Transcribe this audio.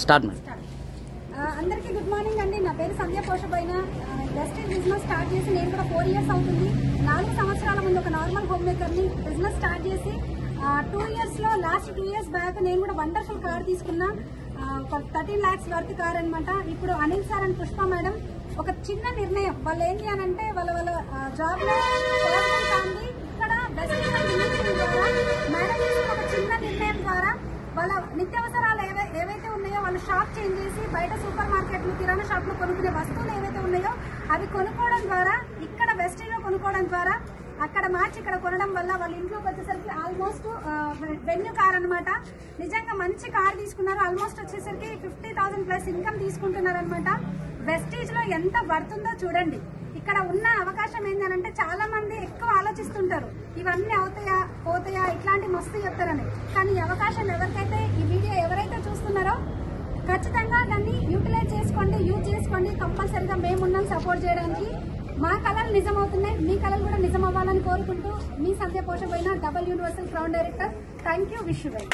Start madam. అందరికీ good morning అండి. నా పేరు సంధ్య పోషబోయిన. వెస్టేజ్ బిజినెస్ స్టార్ట్ చేసి నేను కూడా 4 years అవుతుంది. 4 సంవత్సరాల ముందు ఒక నార్మల్ హోమ్ మేకర్ని బిజినెస్ స్టార్ట్ చేసి 2 yearsలో లాస్ట్ 2 years బ్యాక్ నేను కూడా వండర్ఫుల్ కార్ తీసుకున్నా. ఒక 13 lakhs వర్త్ కార్ అనమాట. ఇప్పుడు Anil sir and Pushpa madam ఒక చిన్న నిర్ణయం, వాళ్ళు ఏంటి అని అంటే వాళ్ళ జాబ్ లో కాంది ఇక్కడ మేడం ఒక చిన్న నిర్ణయం ద్వారా వాళ్ళ నిత్యావసరాలు ఏవైతే ఉన్నాయో వాళ్ళు షాప్ చేంజ్ చేసి బయట సూపర్ మార్కెట్లు కిరాణా షాప్లో కొనుక్కునే వస్తువులు ఏవైతే ఉన్నాయో అవి కొనుక్కోవడం ద్వారా ఇక్కడ వెస్టేజ్లో కొనుక్కోవడం ద్వారా అక్కడ మార్చి ఇక్కడ కొనడం వల్ల వాళ్ళ ఇంట్లోకి వచ్చేసరికి ఆల్మోస్ట్ వెన్యూ కార్ అనమాట. నిజంగా మంచి కార్ తీసుకున్నారు. ఆల్మోస్ట్ వచ్చేసరికి 50,000+ ఇన్కమ్ తీసుకుంటున్నారు అనమాట. వెస్టేజ్ లో ఎంత వర్తుందో చూడండి. ఇక్కడ ఉన్న అవకాశం ఏంటంటే చాలా మంది ఎక్కువ ఆలోచిస్తుంటారు, ఇవన్నీ అవుతాయా పోతాయా ఇట్లాంటి మస్తు చెప్తారని. కానీ ఈ అవకాశం ఎవరికైతే ఈ వీడియో ఎవరైతే చూస్తున్నారో ఖచ్చితంగా దాన్ని యూటిలైజ్ చేసుకోండి, యూజ్ చేసుకోండి. కంపల్సరీగా మేమున్నాం సపోర్ట్ చేయడానికి. మా కళలు నిజమవుతున్నాయి, మీ కళలు కూడా నిజం అవ్వాలని కోరుకుంటూ మీ Sandhya Poshaboina double universal crown director. Thank you. Wish you well.